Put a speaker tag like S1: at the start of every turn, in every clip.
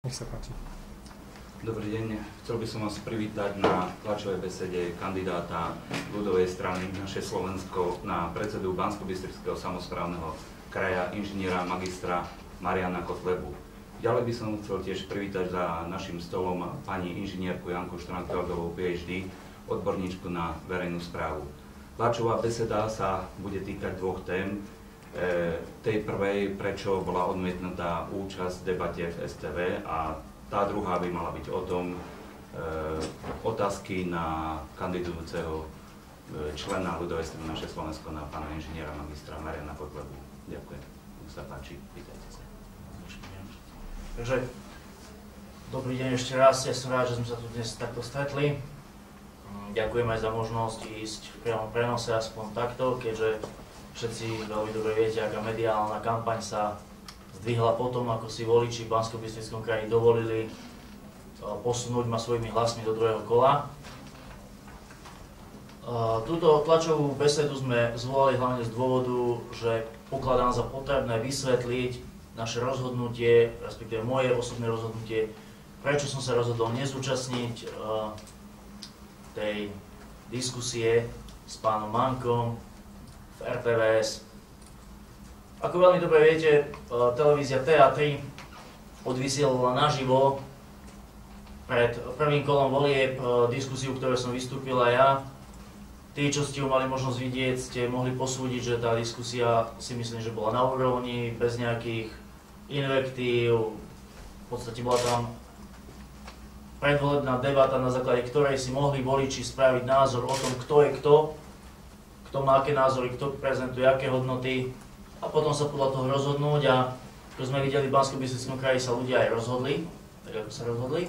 S1: Nech sa páči.
S2: Dobrý deň. Chcel by som vás privítať na tlačovej besede kandidáta ľudovej strany Naše Slovensko na predsedu Banskobystrického samosprávneho kraja, inžiniera magistra Mariana Kotlebu. Ďalej by som chcel tiež privítať za našim stolom pani inžinierku Janku Štrankeldovú, PhD, odborníčku na verejnú správu. Tlačová beseda sa bude týkať dvoch tém. Tej prvej, prečo bola odmietnutá účasť v debate v STV, a tá druhá by mala byť o tom otázky na kandidujúceho člena ľudovej strany Naše Slovensko, na pána inžiniera magistra Mariana Kotlebu. Ďakujem. Nech sa páči, pýtajte sa.
S3: Takže, dobrý deň ešte raz, ja som rád, že sme sa tu dnes takto stretli. Ďakujem aj za možnosť ísť v priamom prenose aspoň takto, keďže všetci veľmi dobre viete, aká mediálna kampaň sa zdvihla potom, ako si voliči v Banskobystrickom kraji dovolili posunúť ma svojimi hlasmi do druhého kola. Túto tlačovú besedu sme zvolali hlavne z dôvodu, že pokladám za potrebné vysvetliť naše rozhodnutie, respektíve moje osobné rozhodnutie, prečo som sa rozhodol nezúčastniť tej diskusie s pánom Mankom v RTVS. Ako veľmi dobre viete, televízia TA3 odvysielala naživo pred prvým kolom volieb diskusiu, ktoré som vystúpil aj ja. Tí, čo ste ju mali možnosť vidieť, ste mohli posúdiť, že tá diskusia, si myslím, že bola na úrovni, bez nejakých invektív. V podstate bola tam predvolebná debata, na základe ktorej si mohli voliči spraviť názor o tom, kto je kto má aké názory, kto prezentuje aké hodnoty, a potom sa podľa toho rozhodnúť. A ako sme videli, v Banskobystrickom kraji sa ľudia aj rozhodli, tak ako sa rozhodli.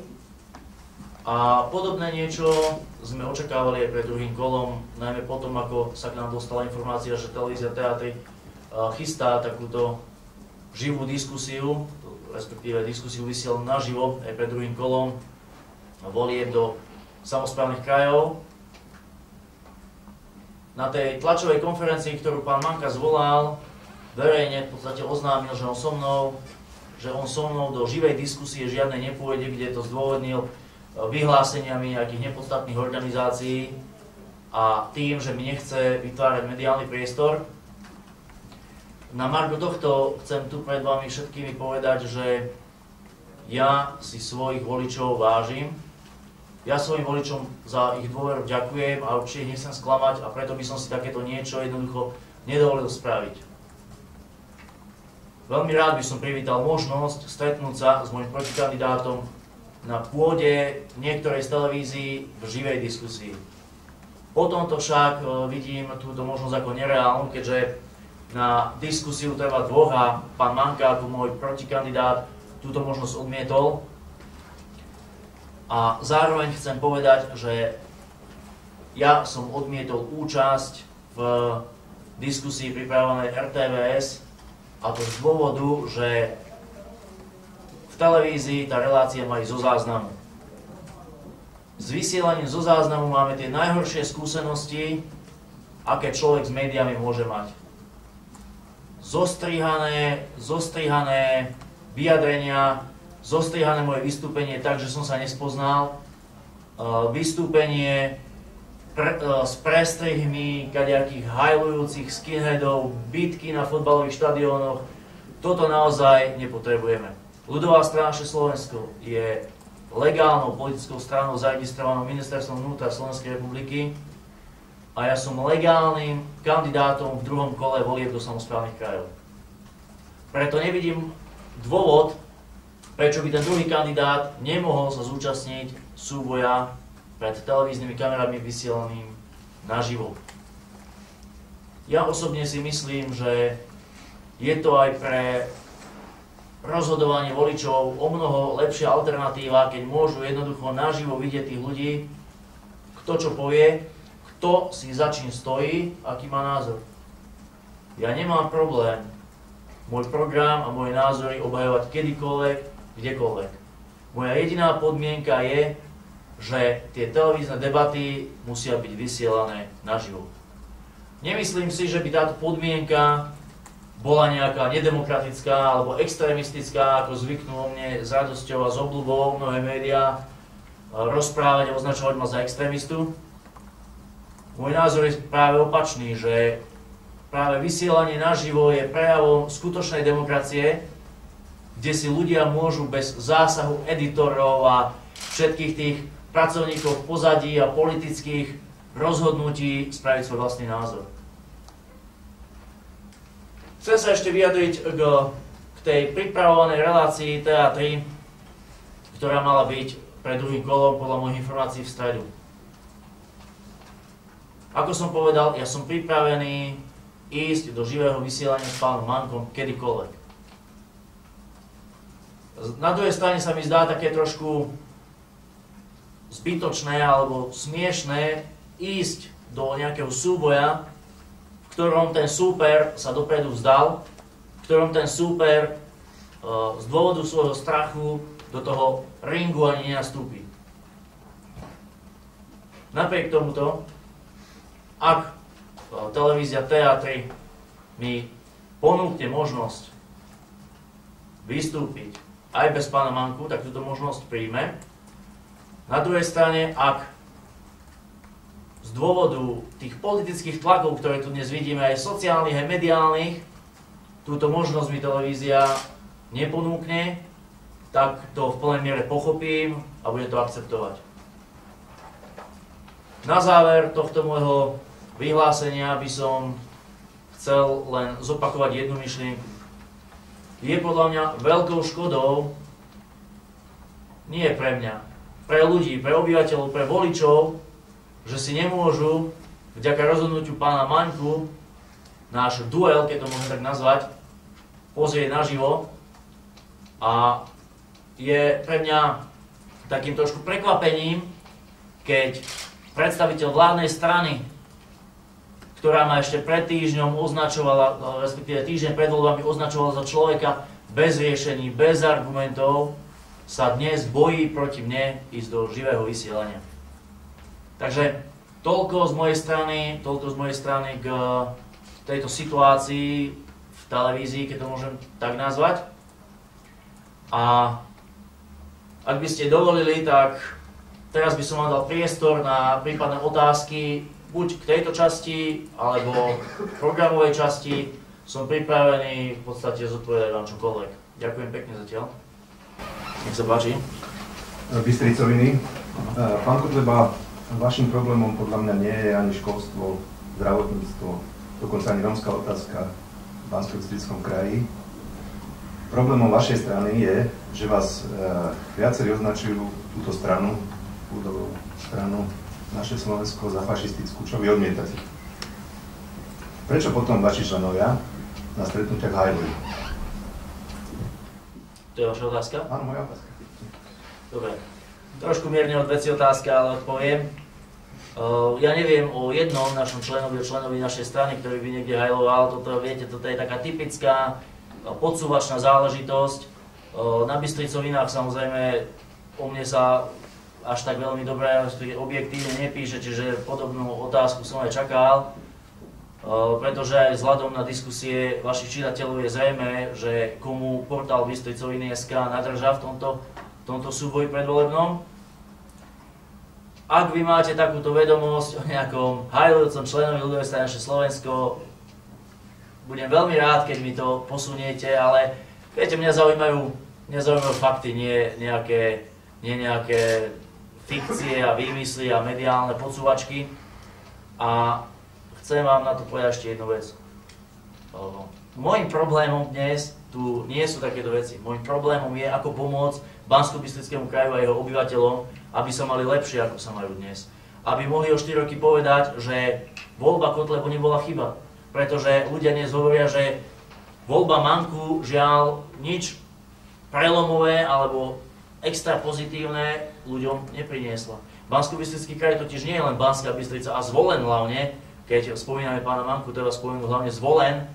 S3: A podobné niečo sme očakávali aj pred druhým kolom, najmä potom, ako sa k nám dostala informácia, že televízia TA3 chystá takúto živú diskusiu, respektíve diskusiu vysielanú naživo aj pred druhým kolom volieb do samosprávnych krajov. Na tej tlačovej konferencii, ktorú pán Manka zvolal, verejne v podstate oznámil, že on so mnou do živej diskusie žiadnej nepôjde, kde to zdôvodnil vyhláseniami nejakých nepodstatných organizácií a tým, že mi nechce vytvárať mediálny priestor. Na margo tohto chcem tu pred vami všetkými povedať, že ja si svojich voličov vážim. Ja svojim voličom za ich dôveru ďakujem a určite ich nechcem sklamať, a preto by som si takéto niečo jednoducho nedovolil spraviť. Veľmi rád by som privítal možnosť stretnúť sa s môjim protikandidátom na pôde niektorej z televízií v živej diskusii. Po tomto však vidím túto možnosť ako nereálnu, keďže na diskusiu treba dvoch a pán Manka ako môj protikandidát túto možnosť odmietol. A zároveň chcem povedať, že ja som odmietol účasť v diskusii pripravovanej RTVS, a to z dôvodu, že v televízii tá relácia má ísť zo záznamu. S vysielaním zo záznamu máme tie najhoršie skúsenosti, aké človek s médiami môže mať. Zostrihané vyjadrenia, zostrihané moje vystúpenie tak, že som sa nespoznal, vystúpenie s prestrihmi kadejakých hajlujúcich skinheadov, bitky na fotbalových štadiónoch. Toto naozaj nepotrebujeme. Ľudová strana Naše Slovensko je legálnou politickou stranou zaregistrovanou Ministerstvom vnútra Slovenskej republiky a ja som legálnym kandidátom v druhom kole volieb do samosprávnych krajov. Preto nevidím dôvod, prečo by ten druhý kandidát nemohol sa zúčastniť súboja pred televíznymi kamerami vysielaným naživo. Ja osobne si myslím, že je to aj pre rozhodovanie voličov o mnoho lepšia alternatíva, keď môžu jednoducho naživo vidieť tých ľudí, kto čo povie, kto si za čím stojí, aký má názor. Ja nemám problém môj program a moje názory obhajovať kedykoľvek, kdekoľvek. Moja jediná podmienka je, že tie televízne debaty musia byť vysielané naživo. Nemyslím si, že by táto podmienka bola nejaká nedemokratická alebo extrémistická, ako zvyknú o mne s radosťou a s obľubou mnohé médiá rozprávať a označovať ma za extrémistu. Môj názor je práve opačný, že práve vysielanie naživo je prejavom skutočnej demokracie, kde si ľudia môžu bez zásahu editorov a všetkých tých pracovníkov v pozadí a politických rozhodnutí spraviť svoj vlastný názor. Chcem sa ešte vyjadriť k tej pripravovanej relácii TA3, ktorá mala byť pred druhým kolom podľa mojich informácií v stredu. Ako som povedal, ja som pripravený ísť do živého vysielania s pánom Mankom kedykoľvek. Na druhej strane sa mi zdá také trošku zbytočné alebo smiešné ísť do nejakého súboja, v ktorom ten súper sa dopredu vzdal, v ktorom ten súper z dôvodu svojho strachu do toho ringu ani nenastúpi. Napriek tomuto, ak televízia TA3 mi ponúkne možnosť vystúpiť aj bez pána Manku, tak túto možnosť príjme. Na druhej strane, ak z dôvodu tých politických tlakov, ktoré tu dnes vidíme, aj sociálnych, aj mediálnych, túto možnosť mi televízia neponúkne, tak to v plnej miere pochopím a budem to akceptovať. Na záver tohto môjho vyhlásenia by som chcel len zopakovať jednu myšlienku. Je podľa mňa veľkou škodou, nie pre mňa, pre ľudí, pre obyvateľov, pre voličov, že si nemôžu vďaka rozhodnutiu pána Maňku náš duel, keď to môžem tak nazvať, pozrieť naživo. A je pre mňa takým trošku prekvapením, keď predstaviteľ vládnej strany, ktorá ma ešte pred týždňom označovala, respektíve týždeň pred voľbami označovala za človeka bez riešení, bez argumentov, sa dnes bojí proti mne ísť do živého vysielania. Takže toľko z mojej strany k tejto situácii v televízii, keď to môžem tak nazvať. A ak by ste dovolili, tak teraz by som vám dal priestor na prípadné otázky, buď k tejto časti, alebo k programovej časti. Som pripravený v podstate zodpovedať vám čokoľvek. Ďakujem pekne zatiaľ. Nech sa páči.
S1: Bystricoviny. Pán Kotleba, vašim problémom podľa mňa nie je ani školstvo, zdravotníctvo, dokonca ani rómska otázka v Banskobystrickom kraji. Problémom vašej strany je, že vás viacerí označujú túto stranu, ľudovú stranu, naše Slovensko za fašistickú, čo vy odmietate. Prečo potom vaši členovia na stretnutiach hajlujú?
S3: To je vaša otázka?
S1: Áno, moja otázka.
S3: Dobre. Trošku mierne od veci otázka, ale odpoviem. Ja neviem o jednom našom členovi našej strany, ktorý by niekde hajloval. Toto, viete, toto je taká typická podsúvačná záležitosť. Na Bystricovinách samozrejme o mne sa až tak veľmi dobre, objektívne nepíše, čiže podobnú otázku som aj čakal. Pretože aj vzhľadom na diskusie vašich čitateľov je zrejme, že komu portál Bystricoviny.sk nadrža v tomto súboji predvolebnom. Ak vy máte takúto vedomosť o nejakom hajlujúcom členovi ľudovej strany Naše Slovensko, budem veľmi rád, keď mi to posuniete, ale viete, mňa zaujímajú fakty, nie nejaké fikcie a výmysly a mediálne podsúvačky. A chcem vám na to povedať ešte jednu vec. Mojím problémom dnes tu nie sú takéto veci. Mojím problémom je, ako pomôcť Banskobystrickému kraju a jeho obyvateľom, aby sa mali lepšie, ako sa majú dnes. Aby mohli o 4 roky povedať, že voľba Kotlebu nebola chyba. Pretože ľudia dnes hovoria, že voľba Manku žiaľ nič prelomové alebo extra pozitívne ľuďom nepriniesla. Banskobystrický kraj totiž nie je len Banská Bystrica a Zvolen hlavne, keď spomíname pána Manku, treba spomenúť hlavne Zvolen,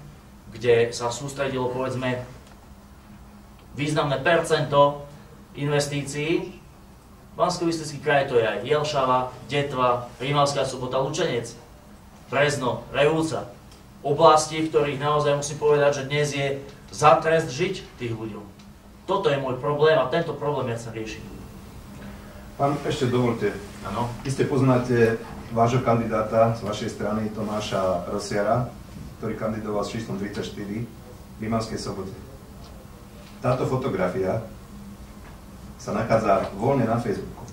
S3: kde sa sústredilo, povedzme, významné percento investícií. Banskobystrický kraj to je aj Jelšava, Detva, Rimavská Sobota, Lučenec, Brezno, Revúca. oblasti, v ktorých naozaj musím povedať, že dnes je za trest žiť tých ľuďom. Toto je môj problém a tento problém ja chcem riešiť.
S1: Pán, ešte dovolte.
S2: Áno.
S1: Iste poznáte vášho kandidáta z vašej strany, Tomáša Rosiara, ktorý kandidoval s číslom 34 v Limanskej Sobote. Táto fotografia sa nachádza voľne na Facebooku,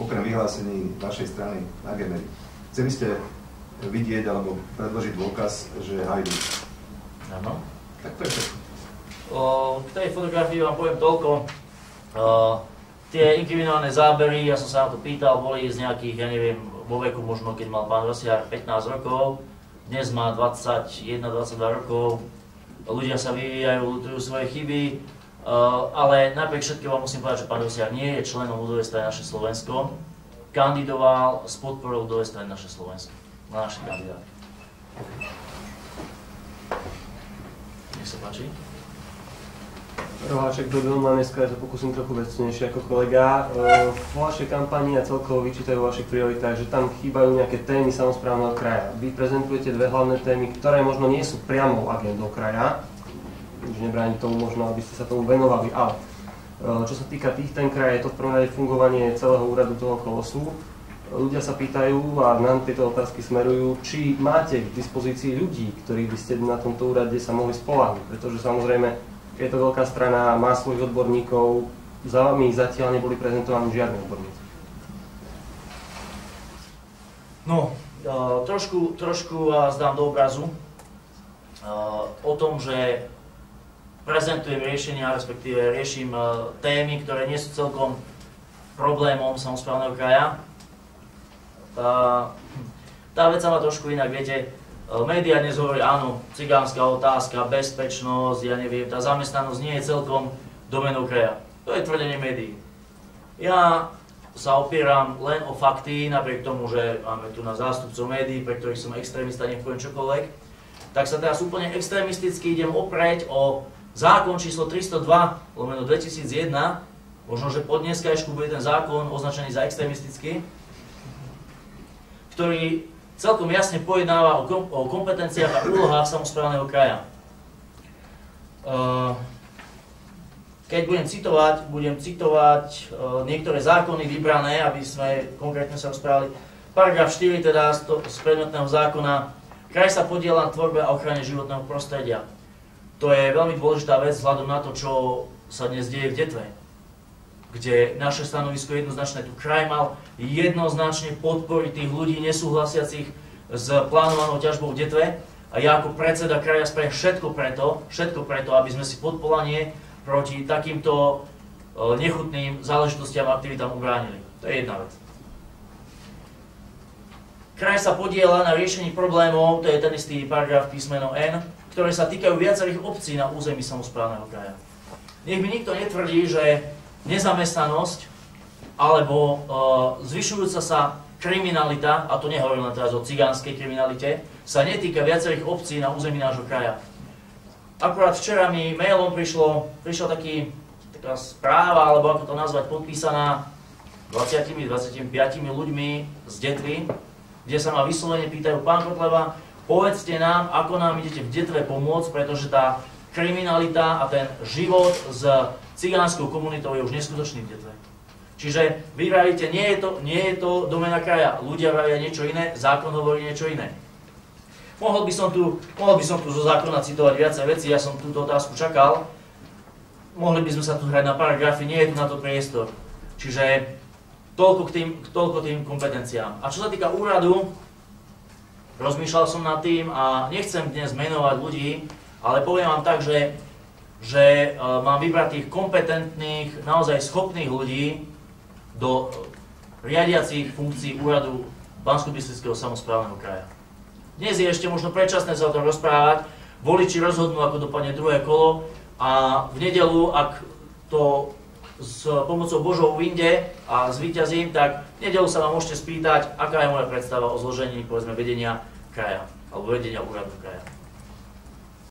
S1: okrem vyhlásení vašej strany na Gemery. Chceli ste vidieť alebo predložiť dôkaz, že hajdu.
S3: Áno.
S1: Tak to je všetko.
S3: K tej fotografii vám poviem toľko. Tie inkriminované zábery, ja som sa na to pýtal, boli z nejakých, ja neviem, vo veku možno, keď mal pán Rosiar 15 rokov, dnes má 21-22 rokov, ľudia sa vyvíjajú, ľutujú svoje chyby, ale napriek všetkého vám musím povedať, že pán Rosiar nie je členom ľudovej strany Naše Slovensko, kandidoval s podporou ľudovej strany Naše Slovensko, na našich kandidát. Nech sa páči.
S4: Roháček dobil na dneska, ja sa pokúsim trochu vecnejšie ako kolega. Po vašej kampani a celkovo vyčítajú o vašich prioritách, že tam chýbajú nejaké témy samosprávneho kraja. Vy prezentujete dve hlavné témy, ktoré možno nie sú priamou agendou kraja, už nebráni tomu možno, aby ste sa tomu venovali, ale čo sa týka tých tém kraja, je to v prvom rade fungovanie celého úradu toho kolosu. Ľudia sa pýtajú a nám tieto otázky smerujú, či máte k dispozícii ľudí, ktorých by ste na tomto úrade sa mohli spoľahnúť, pretože samozrejme je to veľká strana, má svojich odborníkov, za vami zatiaľ neboli prezentovaní žiadni odborníci.
S3: No, trošku vás dám do obrazu o tom, že prezentujem riešenia, respektíve riešim témy, ktoré nie sú celkom problémom samosprávneho kraja. Tá vec sa má trošku inak, viete. Média dnes hovorí, áno, cigánska otázka, bezpečnosť, ja neviem, tá zamestnanosť nie je celkom domenou kraja. To je tvrdenie médií. Ja sa opieram len o fakty, napriek tomu, že máme tu na zástupcov médií, pre ktorých som extrémista, nech poviem čokoľvek, tak sa teraz úplne extrémisticky idem oprieť o zákon číslo 302/2001, možno, že po dneskajšku bude ten zákon označený za extrémistický, ktorý celkom jasne pojednáva o kompetenciách a úlohách samosprávneho kraja. Keď budem citovať niektoré zákony vybrané, aby sme konkrétne sa rozprávali. Paragraf 4 teda z predmetného zákona. Kraj sa podieľa na tvorbe a ochrane životného prostredia. To je veľmi dôležitá vec vzhľadom na to, čo sa dnes deje v Detve, kde naše stanovisko je jednoznačné. Tu kraj mal jednoznačne podporiť tých ľudí nesúhlasiacich s plánovanou ťažbou v Detve a ja ako predseda kraja spravím všetko preto, aby sme si podpolanie proti takýmto nechutným záležitostiam a aktivitám ubránili. To je jedna vec. Kraj sa podieľa na riešení problémov, to je ten istý paragraf písmeno N, ktoré sa týkajú viacerých obcí na území samosprávneho kraja. Nech mi nikto netvrdí, že nezamestnanosť alebo zvyšujúca sa kriminalita, a to nehovorím len teraz o cigánskej kriminalite, sa netýka viacerých obcí na území nášho kraja. Akurát včera mi mailom prišla taká správa, alebo ako to nazvať, podpísaná 20-25 ľuďmi z Detvy, kde sa ma vyslovene pýtajú, pán Kotleba, povedzte nám, ako nám idete v Detve pomôcť, pretože tá kriminalita a ten život s cigánskou komunitou je už neskutočný v Detve. Čiže vy vravíte, nie je to domena kraja, ľudia vravia niečo iné, zákon hovorí niečo iné. Mohol by som tu zo zákona citovať viacej veci, ja som túto otázku čakal. Mohli by sme sa tu hrať na paragrafy, nie je tu na to priestor. Čiže toľko k tým kompetenciám. A čo sa týka úradu, rozmýšľal som nad tým a nechcem dnes menovať ľudí, ale poviem vám tak, že mám vybrať tých kompetentných, naozaj schopných ľudí do riadiacich funkcií úradu Banskobystrického samosprávneho kraja. Dnes je ešte možno predčasné sa o tom rozprávať, voliči rozhodnú, ako dopadne druhé kolo a v nedeľu, ak to s pomocou Božou vyjde a zvíťazím, tak v nedeľu sa vám môžete spýtať, aká je moja predstava o zložení, povedzme, vedenia kraja alebo vedenia úradu kraja.